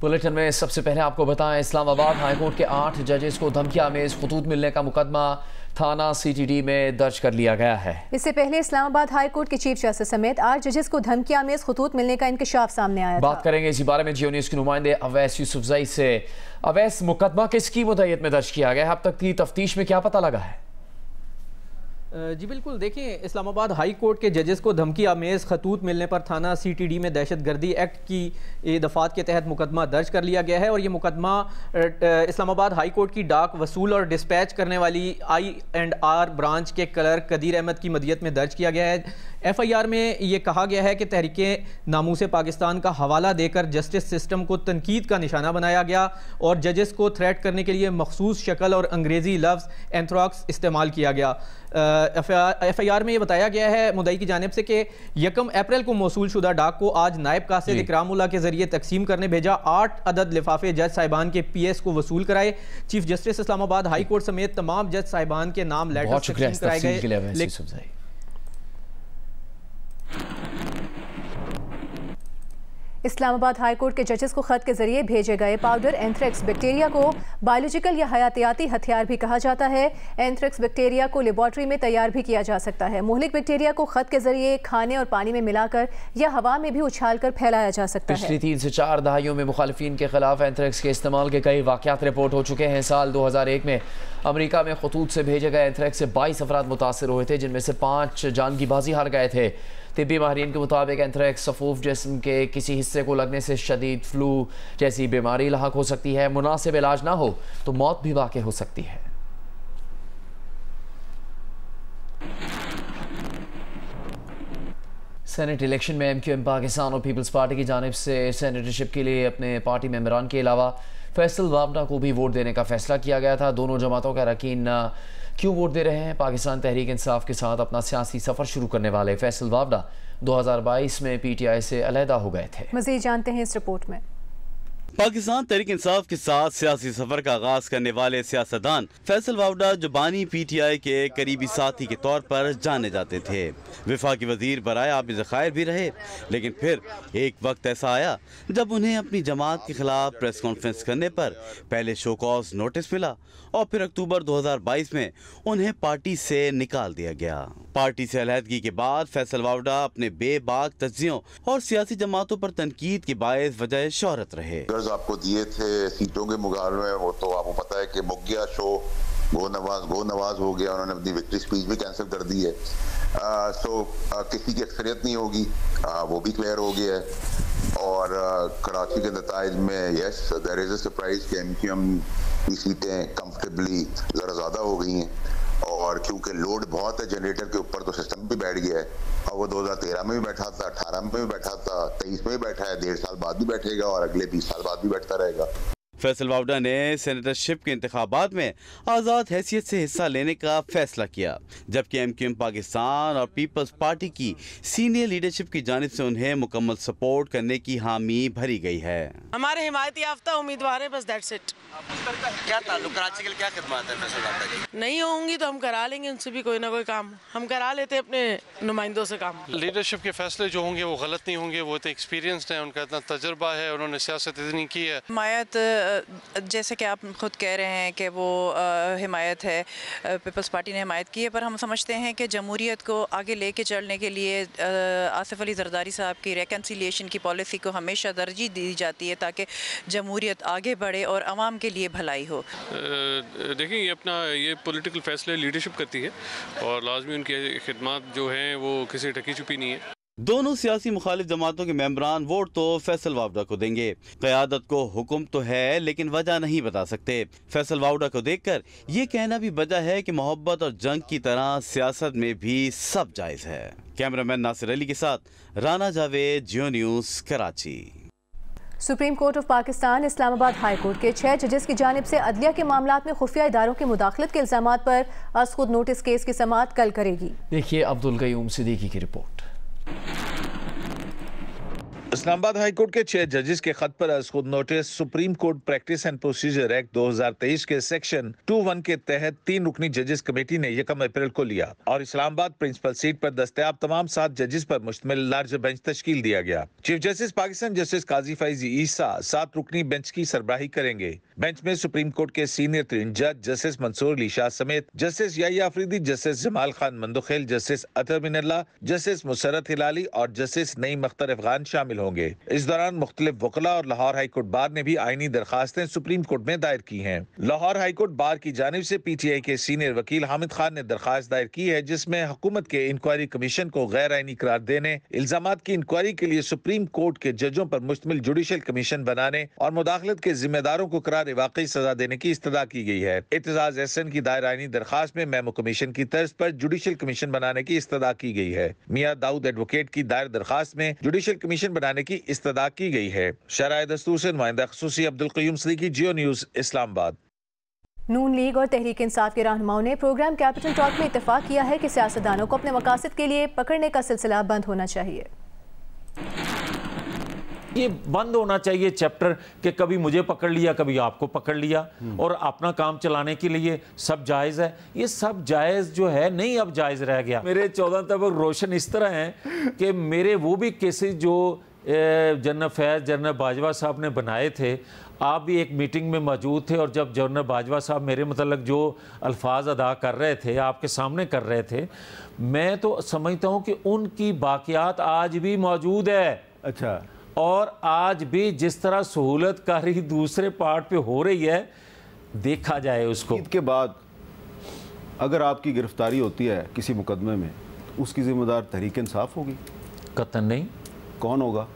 Bulletin में सबसे पहले आपको बताएं, इस्लामाबाद हाईकोर्ट के 8 जजेस को धमकी-आमेज खतूत मिलने का मुकदमा थाना CTD में दर्ज कर लिया गया है। इससे पहले इस्लामाबाद हाईकोर्ट के चीफ जस्टिस समेत 8 जजेस को धमकी-आमेज खतूत मिलने का इंकशाफ सामने आया था। बात करेंगे इसी बारे में जियो न्यूज़ के नुमाइंदे अवैस यूसुफजई से। अवैस, मुकदमा किसकी मुद्दत में दर्ज किया गया है? अब तक की तफ्तीश में क्या पता लगा है? जी बिल्कुल, देखिए, इस्लामाबाद हाई कोर्ट के जजेस को धमकी आमेज खतूत मिलने पर थाना CTD में दहशतगर्दी एक्ट की दफ़ात के तहत मुकदमा दर्ज कर लिया गया है। और ये मुकदमा इस्लामाबाद हाई कोर्ट की डाक वसूल और डिस्पैच करने वाली I&R ब्रांच के क्लर्क कदीर अहमद की मदियत में दर्ज किया गया है। FIR में ये कहा गया है कि तहरीक नामूस पाकिस्तान का हवाला देकर जस्टिस सिस्टम को तनकीद का निशाना बनाया गया और जजेस को थ्रेट करने के लिए मखसूस शक्ल और अंग्रेज़ी लफ्ज़ एंथ्रॉक्स इस्तेमाल किया गया। FIR में ये बताया गया है मुद्दई की जानिब से कि 1 अप्रैल को मौसूल शुदा डाक को आज नायब कासिद इकरामुल्लाह के जरिए तकसीम करने भेजा 8 अदद लिफाफे जज साहिबान के PS को वसूल कराए। Chief justice Islamabad High court समेत तमाम जज साहिबान के नाम लेटर तकसीम कराए गए। इस्लामाबाद हाई कोर्ट के जजेस को खत के जरिए भेजे गए पाउडर एंथ्रेक्स बैक्टीरिया को बायोलॉजिकल या हयातियाती हथियार भी कहा जाता है। एंथ्रेक्स बैक्टीरिया को लेबॉर्ट्री में तैयार भी किया जा सकता है। मुहलिक बैक्टीरिया को खत के जरिए खाने और पानी में मिलाकर या हवा में भी उछाल कर फैलाया जा सकता है। पिछली 3 से 4 दहाइयों में मुखालिफिन के खिलाफ एंथ्रेक्स के इस्तेमाल के कई वाक़यात रिपोर्ट हो चुके हैं। साल 2001 में अमरीका में खतूत से भेजे गए एंथ्रेक्स से 22 अफराद मुतासर हुए थे, जिनमें से 5 जान की बाजी हार गए थे। तिब्बी माहिरीन के मुताबिक एंथ्रेक्स सफूफ जिस्म के किसी हिस्से को लगने से शदीद फ्लू जैसी बीमारी लाहक हो सकती है। मुनासिब इलाज ना हो तो मौत भी वाक़ हो सकती है। सेनेट इलेक्शन में MQM पाकिस्तान और पीपल्स पार्टी की जानिब से सेनेटरशिप के लिए अपने पार्टी मेंबरान के अलावा फैसल वावडा को भी वोट देने का फैसला किया गया था। दोनों जमातों का अरकान क्यों वोट दे रहे हैं? पाकिस्तान तहरीक इंसाफ के साथ अपना सियासी सफ़र शुरू करने वाले फैसल वावडा 2022 में PTI से अलहदा हो गए थे। मज़ीद जानते हैं इस रिपोर्ट में। पाकिस्तान तहरीक इंसाफ के साथ सियासी सफर का आगाज करने वाले सियासतदान फैसल वावडा जुबानी PTI के करीबी साथी के तौर पर जाने जाते थे। वफाकी वजीर बराए आबिद ज़खायर भी रहे, लेकिन फिर एक वक्त ऐसा आया जब उन्हें अपनी जमात के खिलाफ प्रेस कॉन्फ्रेंस करने पर पहले शो कॉज नोटिस मिला और फिर अक्टूबर 2022 में उन्हें पार्टी से निकाल दिया गया। पार्टी से अलहदगी के बाद फैसल वावडा अपने बेबाक तज्जियों और सियासी जमातों पर तनकीद के बायस वजह शोहरत रहे। आपको दिए थे सीटों के मुकाबले में, वो तो आपको पता है कि मुक गया शो, गो नवाज हो गया, उन्होंने अपनी विक्ट्री स्पीच भी कैंसिल कर दी है। किसी की अक्सरियत नहीं होगी, वो भी क्लियर हो गया है। और कराची के नताइज में yes there is a surprise कि MQM की सीटें कंफर्टेबली ज़रा ज़्यादा हो गई हैं। और क्योंकि लोड बहुत है जनरेटर के ऊपर, तो सिस्टम भी बैठ गया है। और वो 2013 में भी बैठा था, 18 में भी बैठा था, 23 में भी बैठा है, 1.5 साल बाद भी बैठेगा और अगले 20 साल बाद भी बैठता रहेगा। फैसल वावडा ने सेनेटरशिप के इंतखाबात में आज़ाद हैसियत से हिस्सा लेने का फैसला किया, जबकि MQM पाकिस्तान और पीपल्स पार्टी की सीनियर लीडरशिप की जानिब से उन्हें मुकम्मल सपोर्ट करने की हामी भरी गई है। हमारे हिमायती याफ्ता उम्मीदवार है, बस दैट्स इट। क्या ताल्लुक कराची के लिए, क्या खिदमत है फैसल वावडा की? नहीं होंगी तो हम करा लेंगे उनसे भी कोई ना कोई काम, हम करा लेते अपने नुमाइंदों से काम। लीडरशिप के फैसले जो होंगे वो गलत नहीं होंगे, वो तो एक्सपीरियंस्ड है, उनका इतना तजुर्बा है, उन्होंने सियासत इतनी की है। हिमायत जैसे कि आप खुद कह रहे हैं कि वो हिमायत है, पीपल्स पार्टी ने हिमायत की है, पर हम समझते हैं कि जमहूरियत को आगे लेके चलने के लिए आसिफ अली जरदारी साहब की रिकन्सिलिएशन की पॉलिसी को हमेशा तरजीह दी जाती है ताकि जमहूरियत आगे बढ़े और आवाम के लिए भलाई हो। देखिए, ये पॉलिटिकल फैसले लीडरशिप करती है और लाजमी उनकी खिदमत जो हैं वो किसी ढकी छुपी नहीं है। दोनों सियासी मुखालिफ जमातों के मेंबरान वोट तो फैसल वावडा को देंगे। क़यादत को हुक्म तो है, लेकिन वजह नहीं बता सकते। फैसल वावडा को देखकर ये कहना भी वजह है कि मोहब्बत और जंग की तरह सियासत में भी सब जायज़ है। कैमरामैन नासिर अली के साथ Rana Javed, Geo News, Karachi. Supreme Court of Pakistan Islamabad High Court के 6 जजेस की जानिब से अदलिया के मामलात में खुफिया इदारों की मुदाखलत के इल्जामात पर अज खुद नोटिस केस की समाअत कल करेगी। देखिए अब्दुल क़य्यूम सिद्दीकी की रिपोर्ट। इस्लामाबाद हाई कोर्ट के 6 जजेस के खत पर आज खुद notice supreme court practice and procedure act 2023 के सेक्शन 21 के तहत 3 रुकनी जजेस कमेटी ने 1 अप्रैल को लिया और इस्लामाबाद प्रिंसिपल सीट पर दस्तयाब तमाम 7 जजेस पर मुश्तमिल लार्जर बेंच तश्कील दिया गया। चीफ जस्टिस पाकिस्तान जस्टिस काजी फैजी ईसा 7 रुकनी बेंच की सरबराही करेंगे। बेंच में सुप्रीम कोर्ट के सीनियर तरीन जज जस्टिस मंसूर अली शाह समेत Justice Yahya Afridi, Justice Jamal Khan Mandokhel, Justice Athar Minallah, Justice Musarrat Hilali और जस्टिस नईम अख्तर अफगान शामिल होंगे। इस दौरान मुख्तलिफ वकला और लाहौर हाई कोर्ट बार ने भी आईनी दरखास्तें सुप्रीम कोर्ट में दायर की हैं। लाहौर हाई कोर्ट बार की जानिब से PTI के सीनियर वकील हामिद खान ने दरखास्त दायर की है, जिसमें हुकूमत के इंक्वायरी कमीशन को गैर आईनी करार देने, इल्जामात की इंक्वायरी के लिए सुप्रीम कोर्ट के जजों पर मुश्तमिल जुडिशल कमीशन बनाने और मुदाखलत के जिम्मेदारों को करार वाकई सजा देने की इस्तदा की गई है। एतजाज एहसन की दायर आईनी दरखास्त में मेमो कमीशन की तर्ज पर जुडिशल कमीशन बनाने की इस्तदा की गई है। मियां दाऊद एडवोकेट की दायर दरखास्त में जुडिशल कमीशन बनाने की इस्तदा की गई है। शराय दस्तूर से नुमाइंदा खसूसी अब्दुल क़य्यूम सदीकी, जियो न्यूज़, इस्लामाबाद। नून लीग और तहरीक इंसाफ के रहनुमाओं ने प्रोग्राम कैपिटल टॉक में इत्तेफाक किया है कि सियासतदानों को अपने मकासद के लिए पकड़ने का सिलसिला बंद होना चाहिए। ये बंद होना चाहिए चैप्टर कि कभी मुझे पकड़ लिया, कभी आपको पकड़ लिया और अपना काम चलाने के लिए सब जायज़ है। ये सब जायज़ जो है नहीं अब जायज़ रह गया। मेरे 14 तबक रोशन इस तरह हैं कि मेरे वो भी केसेस जो जनरल फैज़, जनरल बाजवा साहब ने बनाए थे, आप भी एक मीटिंग में मौजूद थे और जब जनरल बाजवा साहब मेरे मतलब जो अल्फाज अदा कर रहे थे, आपके सामने कर रहे थे, मैं तो समझता हूँ कि उनकी बाकियात आज भी मौजूद है। अच्छा। और आज भी जिस तरह सहूलत कारी दूसरे पार्ट पे हो रही है, देखा जाए उसको। ईद के बाद अगर आपकी गिरफ्तारी होती है किसी मुकदमे में, उसकी जिम्मेदार तहरीक इंसाफ होगी? कतन नहीं। कौन होगा?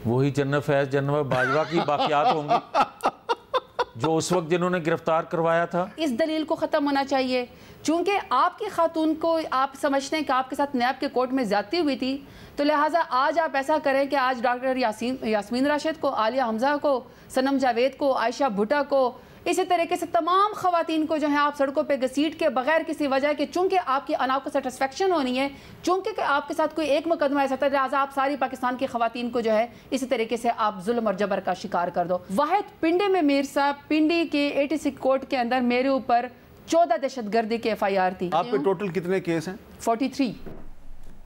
वही जनरल फैज़, जनरल बाजवा की बाकियात होंगी जो उस वक्त जिन्होंने गिरफ्तार करवाया था। इस दलील को ख़त्म होना चाहिए। चूंकि आपकी खातून को आप समझते हैं कि आपके साथ नैब के कोर्ट में ज़्यादती हुई थी, तो लिहाजा आज आप ऐसा करें कि आज डॉक्टर यास्मीन राशिद को, आलिया हमजा को, सनम जावेद को, आयशा भुट्टा को, इसी तरीके से तमाम खवातीन को जो है आप सड़कों पे घसीट के बगैर किसी वजह के, चूंकि आपकी अनाव को सेटिस्फेक्शन होनी है, चूंकि आपके साथ कोई एक मुकदमा ऐसा था, लिहाजा आप सारी पाकिस्तान की खवातीन को जो है इसी तरीके से आप जुल्म और जबर का शिकार कर दो। वाहिद पिंडी में मीर साहब, पिंडी के 86 कोर्ट के अंदर मेरे ऊपर 14 दहशतगर्दी के FIR थी। आप पे टोटल कितने केस हैं? 43।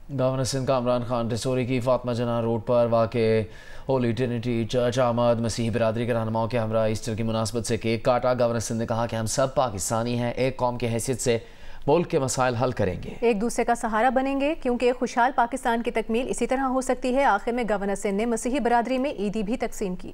गवर्नर सिंध का इमरान खान रसोरी की फातिमा जना रोड पर वाक़े होली ट्रिनिटी चर्च आमद मसीही बिरादरी के रहनुमाओं के हमरा ईस्टर की मुनासबत से केक काटा। गवर्नर सिंध ने कहा कि हम सब पाकिस्तानी हैं, एक कौम की हैसियत से मुल्क के मसाइल हल करेंगे, एक दूसरे का सहारा बनेंगे, क्योंकि खुशहाल पाकिस्तान की तकमील इसी तरह हो सकती है। आखिर में गवर्नर सिंध ने मसीही बिरादरी में ईदी भी तकसीम की।